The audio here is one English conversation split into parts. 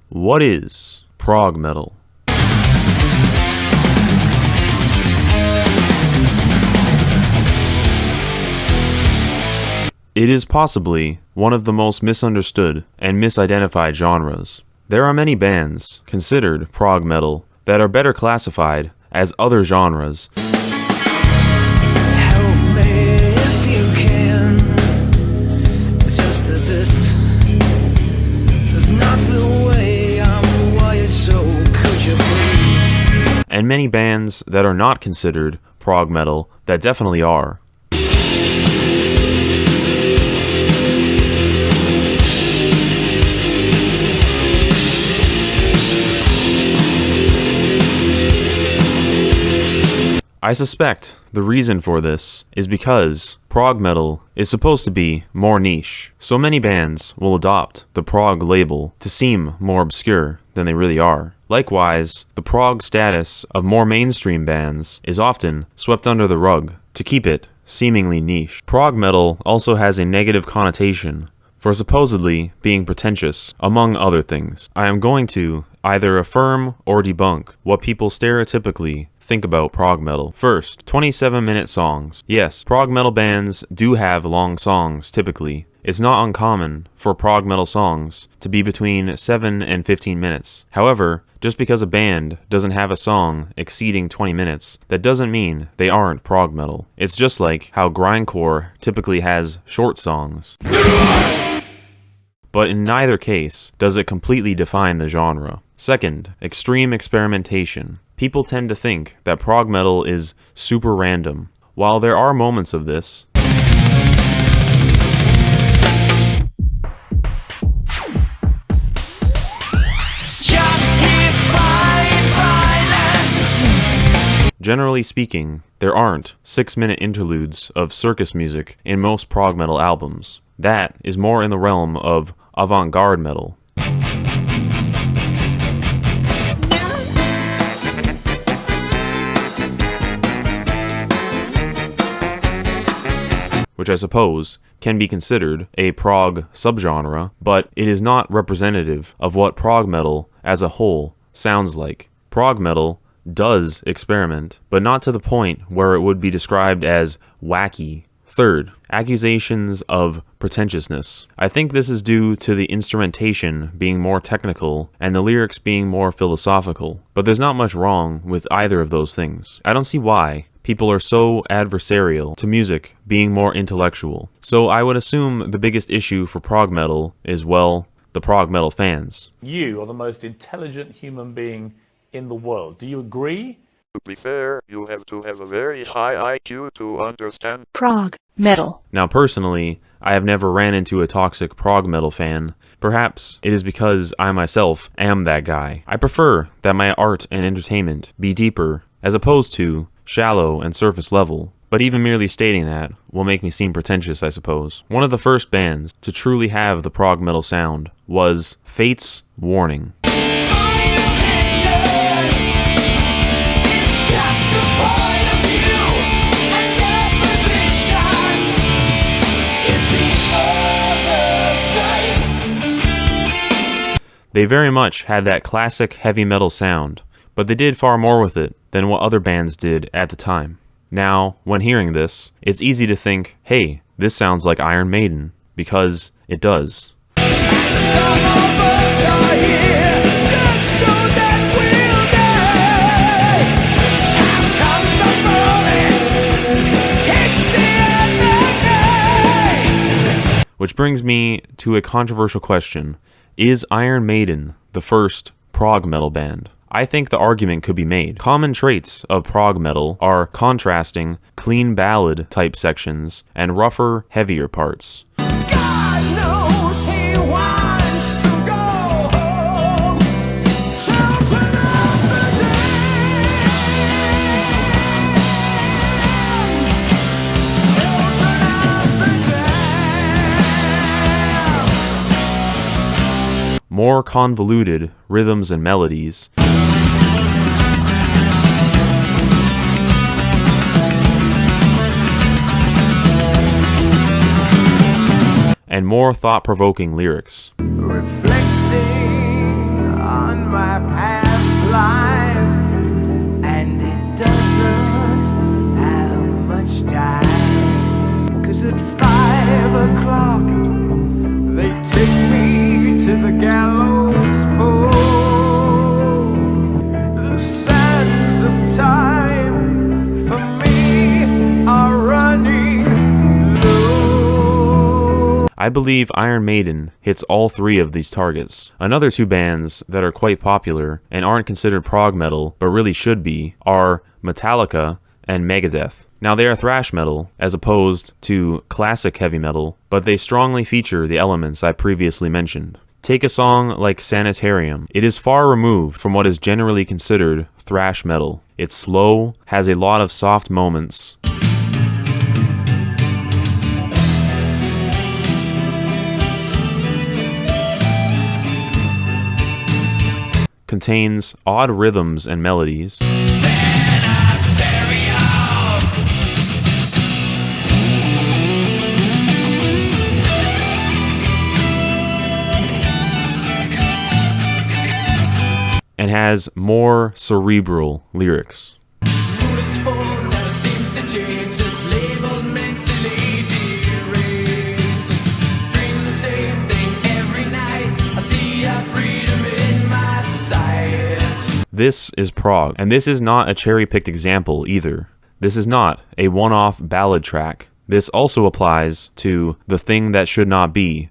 What is prog metal? It is possibly one of the most misunderstood and misidentified genres. There are many bands considered prog metal that are better classified as other genres. Help me if you can. It's just that this is not the way I'm wired, so could you please? And many bands that are not considered prog metal that definitely are. I suspect the reason for this is because prog metal is supposed to be more niche, so many bands will adopt the prog label to seem more obscure than they really are. Likewise, the prog status of more mainstream bands is often swept under the rug to keep it seemingly niche. Prog metal also has a negative connotation for supposedly being pretentious, among other things. I am going to either affirm or debunk what people stereotypically think about prog metal. First, 27-minute songs. Yes, prog metal bands do have long songs typically. It's not uncommon for prog metal songs to be between 7 and 15 minutes. However, just because a band doesn't have a song exceeding 20 minutes, that doesn't mean they aren't prog metal. It's just like how grindcore typically has short songs. But in neither case does it completely define the genre. Second, extreme experimentation. People tend to think that prog metal is super random. While there are moments of this, generally speaking, there aren't 6-minute interludes of circus music in most prog metal albums. That is more in the realm of avant-garde metal. Which I suppose can be considered a prog subgenre, but it is not representative of what prog metal as a whole sounds like. Prog metal does experiment, but not to the point where it would be described as wacky. Third, accusations of pretentiousness. I think this is due to the instrumentation being more technical and the lyrics being more philosophical, but there's not much wrong with either of those things. I don't see why people are so adversarial to music being more intellectual. So I would assume the biggest issue for prog metal is, well, the prog metal fans. You are the most intelligent human being in the world. Do you agree? To be fair, you have to have a very high IQ to understand prog metal. Now personally, I have never ran into a toxic prog metal fan. Perhaps it is because I myself am that guy. I prefer that my art and entertainment be deeper as opposed to shallow and surface level. But even merely stating that will make me seem pretentious, I suppose. One of the first bands to truly have the prog metal sound was Fate's Warning. They very much had that classic heavy metal sound, but they did far more with it than what other bands did at the time. Now, when hearing this, it's easy to think, hey, this sounds like Iron Maiden, because it does. Some of us are here just so that we'll die. How come the moment hits the end of the day? Which brings me to a controversial question. Is Iron Maiden the first prog metal band? I think the argument could be made. Common traits of prog metal are contrasting, clean ballad type sections and rougher, heavier parts. God knows he wants to go home. Children of the damned. Children of the damned. More convoluted rhythms and melodies. and more thought-provoking lyrics. Reflecting on my past life, and it doesn't have much time. 'Cause at 5 o'clock they take me to the gallows pole. The sands of time for me are running low. I believe Iron Maiden hits all three of these targets. Another two bands that are quite popular and aren't considered prog metal, but really should be, are Metallica and Megadeth. Now they are thrash metal, as opposed to classic heavy metal, but they strongly feature the elements I previously mentioned. Take a song like Sanitarium. It is far removed from what is generally considered thrash metal. It's slow, has a lot of soft moments, contains odd rhythms and melodies, and has more cerebral lyrics. Never seems to change, just labeled mentally deranged. Dream the same thing every night. I see a freedom in my sight. This is prog, and this is not a cherry-picked example either. This is not a one-off ballad track. This also applies to The Thing That Should Not Be,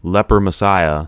Leper Messiah,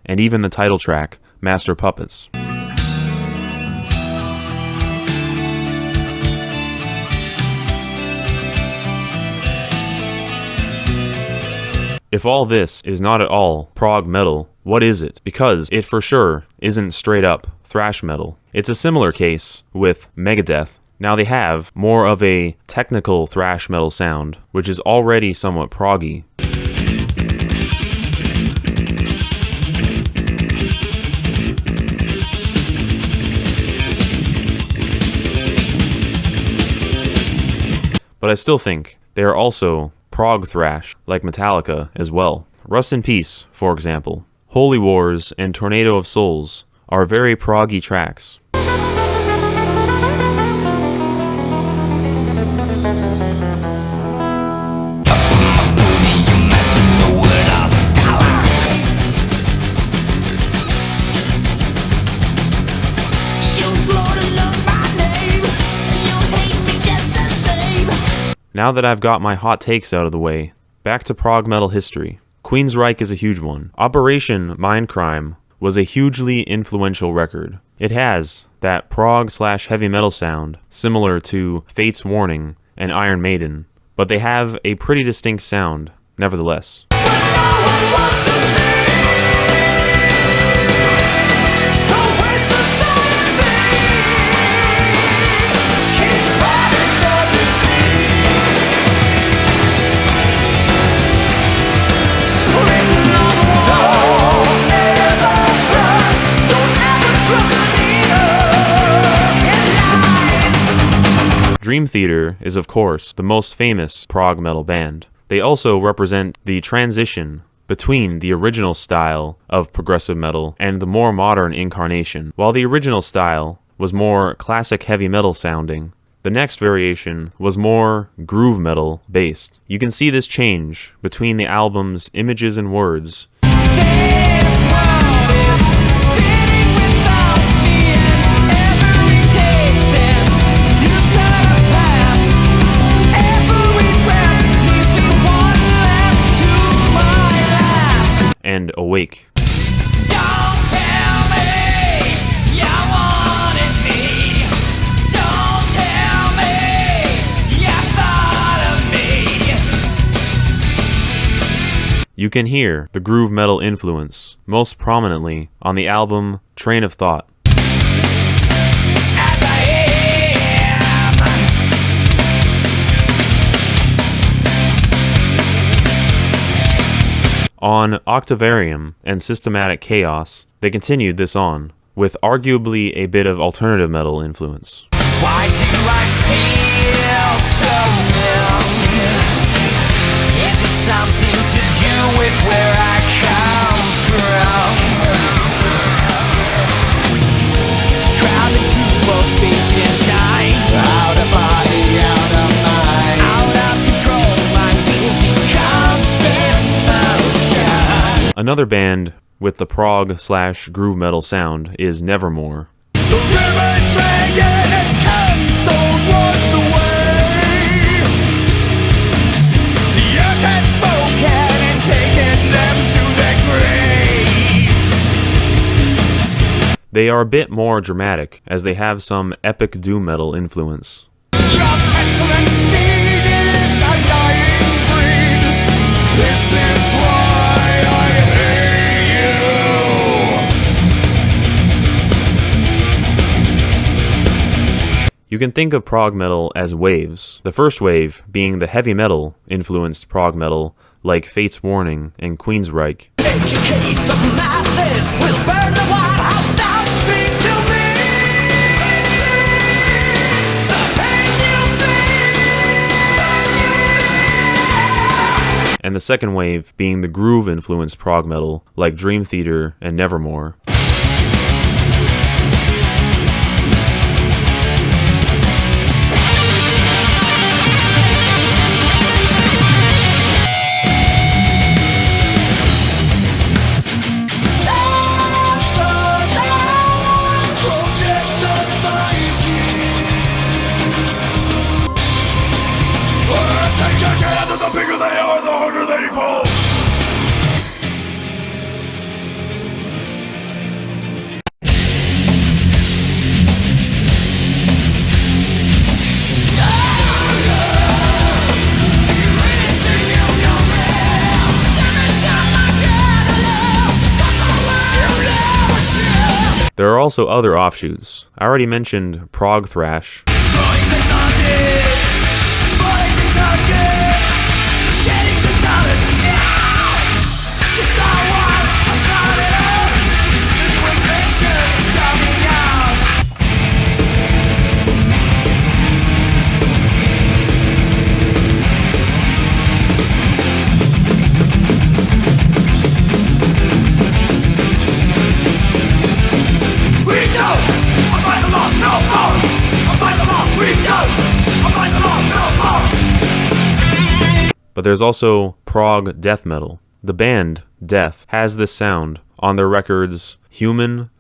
and even the title track, Master Puppets. If all this is not at all prog metal, what is it? Because it for sure isn't straight up thrash metal. It's a similar case with Megadeth. Now they have more of a technical thrash metal sound, which is already somewhat proggy. But I still think they are also prog thrash, like Metallica as well. Rust in Peace, for example. Holy Wars and Tornado of Souls are very proggy tracks. Now that I've got my hot takes out of the way, back to prog metal history. Queensryche is a huge one. Operation Mindcrime was a hugely influential record. It has that prog/heavy metal sound, similar to Fate's Warning and Iron Maiden, but they have a pretty distinct sound, nevertheless. Dream Theater is, of course, the most famous prog metal band. They also represent the transition between the original style of progressive metal and the more modern incarnation. While the original style was more classic heavy metal sounding, the next variation was more groove metal based. You can see this change between the albums Images and Words and Awake. Don't tell me you wanted me. Don't tell me you thought of me. you can hear the groove metal influence most prominently on the album Train of Thought. As I am. On Octavarium and Systematic Chaos, they continued this on, with arguably a bit of alternative metal influence. Why do I feel so numb? Is it something to do with where I come from? Traveling through both space and time, out of body, out of mind, out of control, my wheels in constant motion. Another band with the prog/groove metal sound is Nevermore. The river dragon has come, souls wash away. The earth has spoken and taken them to their grave. They are a bit more dramatic, as they have some epic doom metal influence. Your petulant seed is a dying breed. This is why I hate you. You can think of prog metal as waves, the first wave being the heavy metal influenced prog metal like Fate's Warning and Queensryche. Educate the masses, we'll burn the White House down, speak to me. The pain you feel. And the second wave being the groove influenced prog metal like Dream Theater and Nevermore. The bigger they are, the harder they fall. There are also other offshoots. I already mentioned prog thrash, but there's also prog death metal. The band, Death, has this sound on their records Human,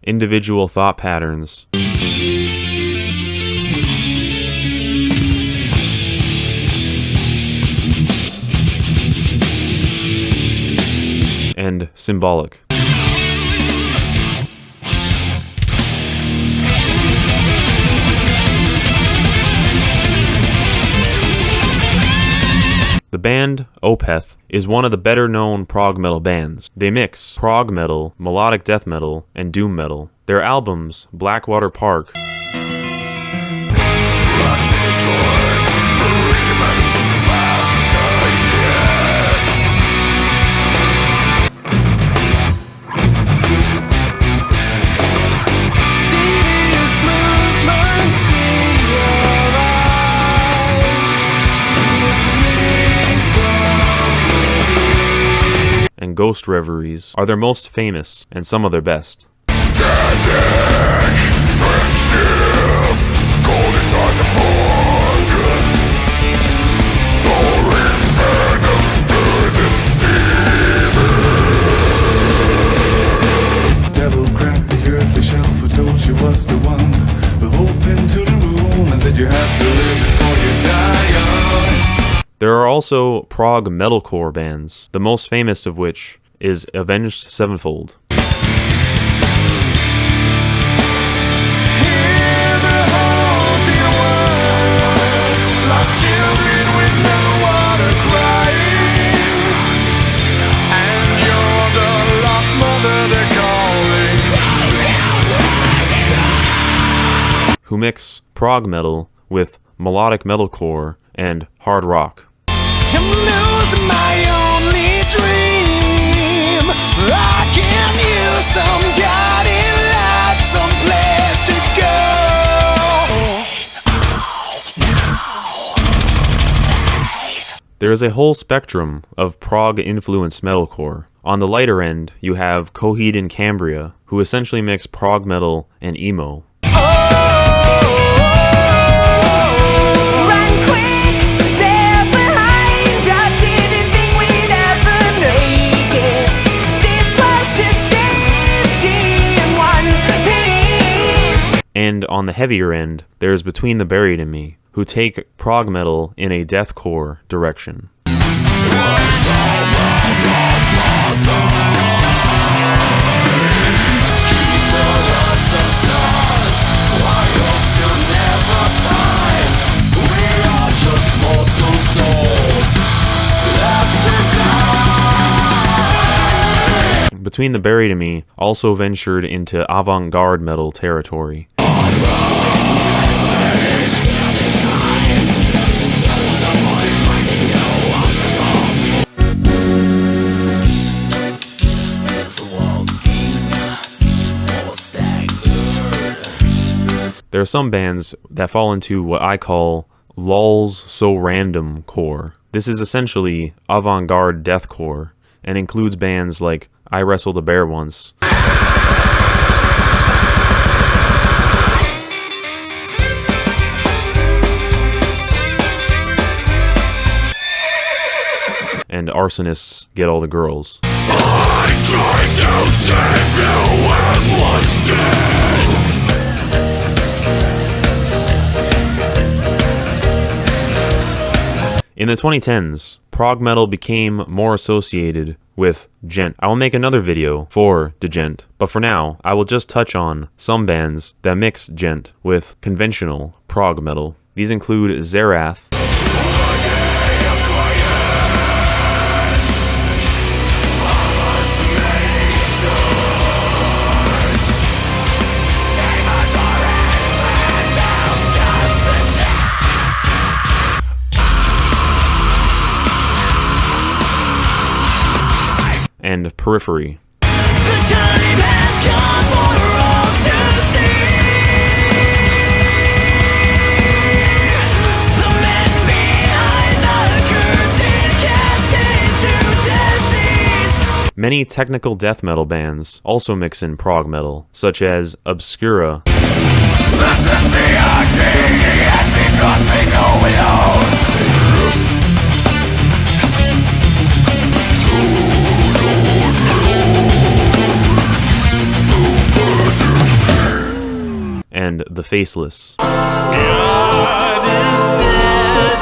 Individual Thought Patterns, and Symbolic. The band, Opeth, is one of the better known prog metal bands. They mix prog metal, melodic death metal, and doom metal. Their albums, Blackwater Park, and Ghost Reveries are their most famous and some of their best. Devil cracked the earthly shelf who told you was the one. The hope into the room and said you have to live before you die young. There are also prog metalcore bands, the most famous of which is Avenged Sevenfold. Who mix prog metal with melodic metalcore and hard rock. I'm losing my only dream. I can use some guiding light, some place to go. There is a whole spectrum of prog-influenced metalcore. On the lighter end, you have Coheed and Cambria, who essentially mix prog metal and emo. And on the heavier end, there's Between the Buried and Me, who take prog metal in a deathcore direction. Between the Buried and Me also ventured into avant-garde metal territory. There are some bands that fall into what I call lulls so random core. This is essentially avant-garde deathcore and includes bands like I Wrestled a Bear Once, and Arsonists Get All the Girls. I tried to save you and was dead. In the 2010s, prog metal became more associated with djent. I will make another video for djent, but for now, I will just touch on some bands that mix djent with conventional prog metal. These include Zerath, and Periphery. Many technical death metal bands also mix in prog metal, such as Obscura, and The Faceless. God is dead.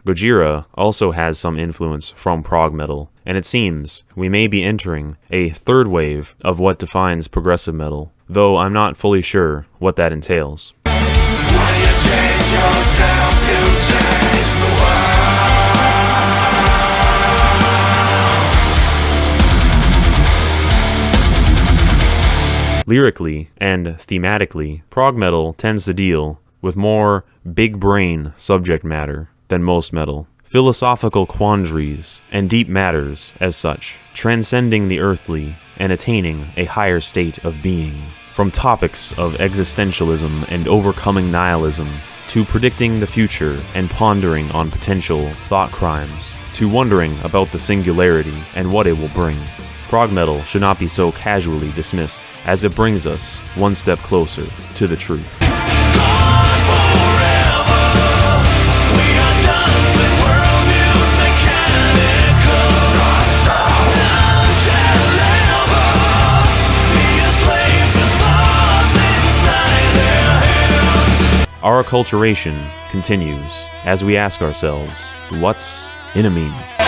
Gojira also has some influence from prog metal, and it seems we may be entering a third wave of what defines progressive metal, though I'm not fully sure what that entails. When you change yourself, you change the world. Lyrically and thematically, prog metal tends to deal with more big brain subject matter than most metal, philosophical quandaries and deep matters as such, transcending the earthly and attaining a higher state of being. From topics of existentialism and overcoming nihilism, to predicting the future and pondering on potential thought crimes, to wondering about the singularity and what it will bring. Prog metal should not be so casually dismissed, as it brings us one step closer to the truth. our acculturation continues as we ask ourselves, what's in a meme?